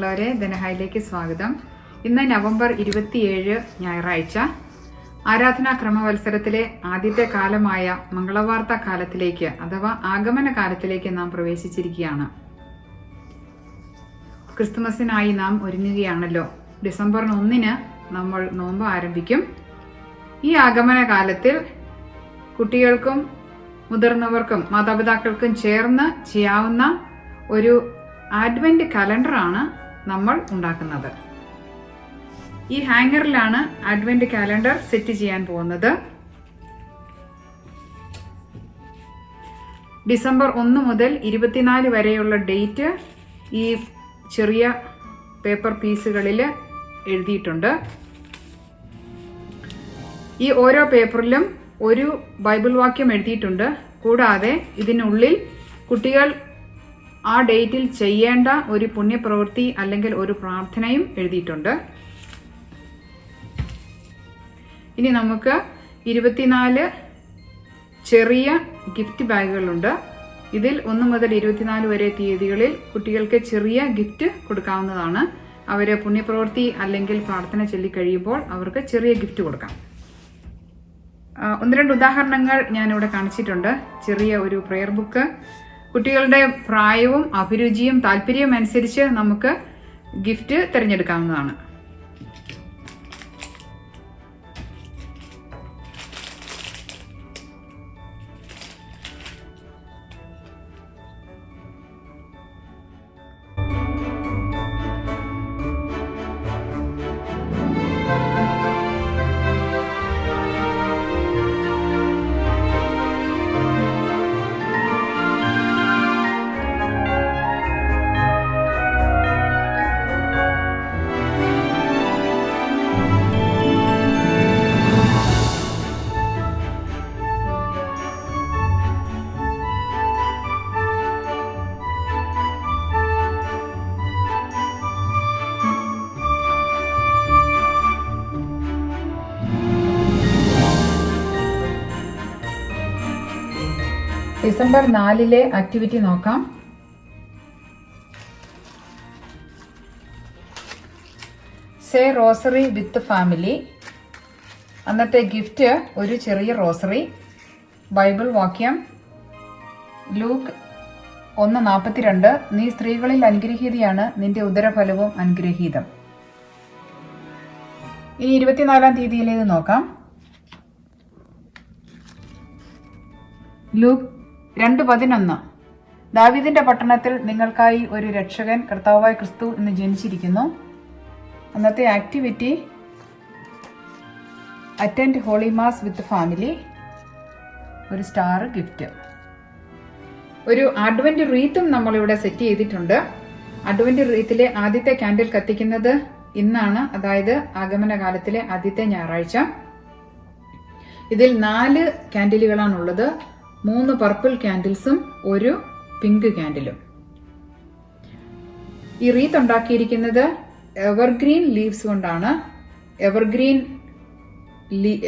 പ്രിയമുള്ളവരെ, ദനഹായിലേക്ക് സ്വാഗതം. ഇന്ന് നവംബർ 27 ഞായറാഴ്ച. ആരാധനാ ക്രമവത്സരത്തിലെ ആദ്യത്തെ കാലമായ മംഗളവാർത്ത കാലത്തിലേക്ക് അഥവാ ആഗമന കാലത്തിലേക്ക് നാം പ്രവേശിച്ചിരിക്കുകയാണ്. ക്രിസ്തുമസിനായി നാം ഒരുങ്ങുകയാണല്ലോ. ഡിസംബർ 1 നമ്മൾ നോമ്പ് ആരംഭിക്കും. ഈ ആഗമന കാലത്തിൽ കുട്ടികൾക്കും മുതിർന്നവർക്കും മാതാപിതാക്കൾക്കും ചേർന്ന് ചെയ്യാവുന്ന ഒരു അഡ്വന്റ് കലണ്ടറാണ് നമ്മൾ ഉണ്ടാക്കുന്നത്. ഈ ഹാങ്ങറിലാണ് അഡ്വന്റ് കലണ്ടർ സെറ്റ് ചെയ്യാൻ പോകുന്നത്. ഡിസംബർ 1 മുതൽ 24 വരെയുള്ള ഡേറ്റ് ഈ ചെറിയ പേപ്പർ പീസുകളിൽ എഴുതിയിട്ടുണ്ട്. ഈ ഓരോ പേപ്പറിലും ഒരു ബൈബിൾ വാക്യം എഴുതിയിട്ടുണ്ട്. കൂടാതെ ഇതിനുള്ളിൽ കുട്ടികൾ ആ ഡേറ്റിൽ ചെയ്യേണ്ട ഒരു പുണ്യപ്രവൃത്തി അല്ലെങ്കിൽ ഒരു പ്രാർത്ഥനയും എഴുതിയിട്ടുണ്ട്. ഇനി നമുക്ക് 24 ചെറിയ ഗിഫ്റ്റ് ബാഗുകളുണ്ട്. ഇതിൽ 1 മുതൽ 24 വരെ തീയതികളിൽ കുട്ടികൾക്ക് ചെറിയ ഗിഫ്റ്റ് കൊടുക്കാവുന്നതാണ്. അവർ പുണ്യപ്രവൃത്തി അല്ലെങ്കിൽ പ്രാർത്ഥന ചൊല്ലിക്കഴിയുമ്പോൾ അവർക്ക് ചെറിയ ഗിഫ്റ്റ് കൊടുക്കാം. 1-2 ഉദാഹരണങ്ങൾ ഞാനിവിടെ കാണിച്ചിട്ടുണ്ട്. ചെറിയ ഒരു പ്രെയർ ബുക്ക്, കുട്ടികളുടെ പ്രായവും അഭിരുചിയും താല്പര്യവും അനുസരിച്ച് നമുക്ക് ഗിഫ്റ്റ് തിരഞ്ഞെടുക്കാവുന്നതാണ്. ഡിസംബർ 4 ആക്ടിവിറ്റി നോക്കാം. Say rosary with family. അന്നത്തെ ഗിഫ്റ്റ് ഒരു ചെറിയ റോസറി. ബൈബിൾ വാക്യം ലൂക്ക് 1:42. നീ സ്ത്രീകളിൽ അനുഗ്രഹീതയാണ്, നിന്റെ ഉദരഫലവും അനുഗ്രഹീതം. ഇനി 24 തീയതിയിലേത് നോക്കാം. ലൂക്ക് 2:11. ദാവീദിന്റെ പട്ടണത്തിൽ നിങ്ങൾക്കായി ഒരു രക്ഷകൻ കർത്താവായ ക്രിസ്തു ഇന്ന് ജനിച്ചിരിക്കുന്നു. അന്നത്തെ activity attend holy mass with family. ഒരു സ്റ്റാർ ഗിഫ്റ്റ്. ഒരു അഡ്വന്റ് റീത്തും നമ്മളിവിടെ സെറ്റ് ചെയ്തിട്ടുണ്ട്. അഡ്വന്റ് റീത്തിലെ ആദ്യത്തെ കാൻഡിൽ കത്തിക്കുന്നത് ഇന്നാണ്, അതായത് ആഗമന കാലത്തിലെ ആദ്യത്തെ ഞായറാഴ്ച. ഇതിൽ 4 കാൻഡിലുകളാണുള്ളത്. 3 പർപ്പിൾ കാൻഡിൽസും ഒരു പിങ്ക് കാൻഡിലും. ഈ റീത്ത് ഉണ്ടാക്കിയിരിക്കുന്നത് എവർഗ്രീൻ ലീവ്സ് കൊണ്ടാണ്.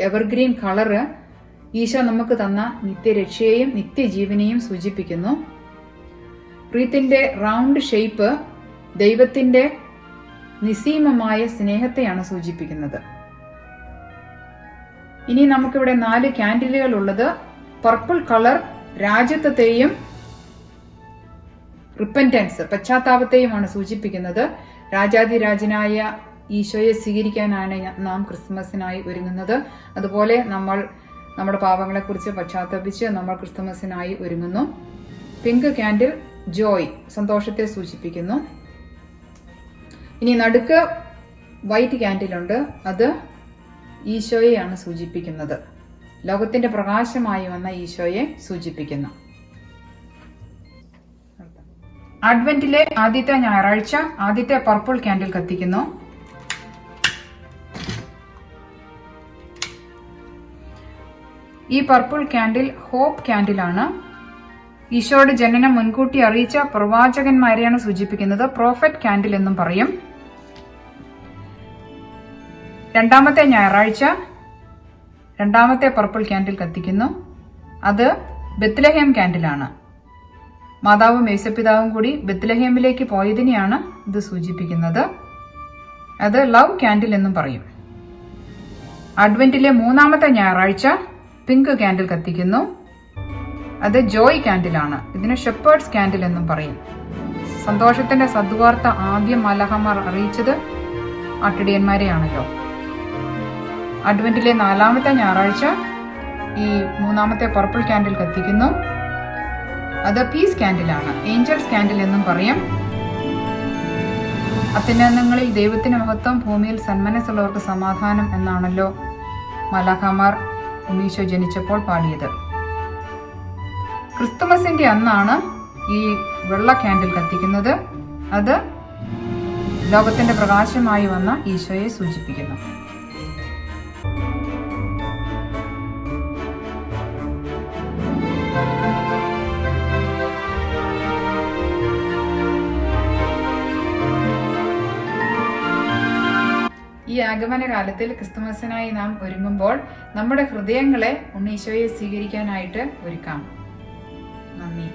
എവർഗ്രീൻ കളറ് ഈശോ നമുക്ക് തന്ന നിത്യരക്ഷയെയും നിത്യജീവനെയും സൂചിപ്പിക്കുന്നു. റീത്തിന്റെ റൗണ്ട് ഷേപ്പ് ദൈവത്തിന്റെ നിസ്സീമമായ സ്നേഹത്തെയാണ് സൂചിപ്പിക്കുന്നത്. ഇനി നമുക്കിവിടെ 4 കാൻഡിലുകൾ ഉള്ളത്. പർപ്പിൾ കളർ രാജ്യത്വത്തെയും റിപ്പന്റൻസ് പശ്ചാത്താപത്തെയുമാണ് സൂചിപ്പിക്കുന്നത്. രാജാതിരാജനായ ഈശോയെ സ്വീകരിക്കാനാണ് നാം ക്രിസ്തുമസിനായി ഒരുങ്ങുന്നത്. അതുപോലെ നമ്മൾ നമ്മുടെ പാപങ്ങളെക്കുറിച്ച് പശ്ചാത്തപിച്ച് നമ്മൾ ക്രിസ്തുമസിനായി ഒരുങ്ങുന്നു. പിങ്ക് കാൻഡിൽ ജോയ്, സന്തോഷത്തെ സൂചിപ്പിക്കുന്നു. ഇനി നടുക്ക് വൈറ്റ് കാൻഡിലുണ്ട്. അത് ഈശോയെയാണ് സൂചിപ്പിക്കുന്നത്. ലോകത്തിന്റെ പ്രകാശമായി വന്ന ഈശോയെ സൂചിപ്പിക്കുന്നു. അഡ്വന്റിലെ ആദ്യത്തെ ഞായറാഴ്ച ആദ്യത്തെ പർപ്പിൾ കാൻഡിൽ കത്തിക്കുന്നു. ഈ പർപ്പിൾ കാൻഡിൽ ഹോപ്പ് കാൻഡിലാണ്. ഈശോയുടെ ജനനം മുൻകൂട്ടി അറിയിച്ച പ്രവാചകന്മാരെയാണ് സൂചിപ്പിക്കുന്നത്. പ്രോഫറ്റ് കാൻഡിൽ എന്നും പറയും. രണ്ടാമത്തെ ഞായറാഴ്ച രണ്ടാമത്തെ പർപ്പിൾ കാൻഡിൽ കത്തിക്കുന്നു. അത് ബെത്ലഹേം കാൻഡിലാണ്. മാതാവും യേശുപിതാവും കൂടി ബെത്ലഹേമിലേക്ക് പോയതിനെയാണ് ഇത് സൂചിപ്പിക്കുന്നത്. അത് ലവ് കാൻഡിൽ എന്നും പറയും. അഡ്വന്റിലെ 3-ാമത്തെ ഞായറാഴ്ച പിങ്ക് കാൻഡിൽ കത്തിക്കുന്നു. അത് ജോയ് കാൻഡിലാണ്. ഇതിന് ഷെപ്പേർഡ്സ് കാൻഡിൽ എന്നും പറയും. സന്തോഷത്തിന്റെ സദ്വാർത്ത ആദ്യം മാലാഖമാർ അറിയിച്ചത് ആട്ടിടയന്മാരെയാണല്ലോ. അഡ്വന്റിലെ 4-ാമത്തെ ഞായറാഴ്ച ഈ 3-ാമത്തെ പർപ്പിൾ കാൻഡിൽ കത്തിക്കുന്നു. അത് പീസ് കാൻഡിലാണ്. ഏഞ്ചൽസ് കാൻഡിൽ എന്നും പറയും. അത്യുന്നതങ്ങളിൽ ദൈവത്തിന് മഹത്വം, ഭൂമിയിൽ സന്മനസ്സുള്ളവർക്ക് സമാധാനം എന്നാണല്ലോ മാലാഖമാർ ഉണ്ണീശോ ജനിച്ചപ്പോൾ പാടിയത്. ക്രിസ്തുമസിന്റെ അന്നാണ് ഈ വെള്ള കാൻഡിൽ കത്തിക്കുന്നത്. അത് ലോകത്തിന്റെ പ്രകാശമായി വന്ന ഈശോയെ സൂചിപ്പിക്കുന്നു. ഈ ആഗമന കാലത്തിൽ ക്രിസ്തുമസിനായി നാം ഒരുങ്ങുമ്പോൾ നമ്മുടെ ഹൃദയങ്ങളെ ഉണ്ണീശോയെ സ്വീകരിക്കാനായിട്ട് ഒരുക്കാം. നന്ദി.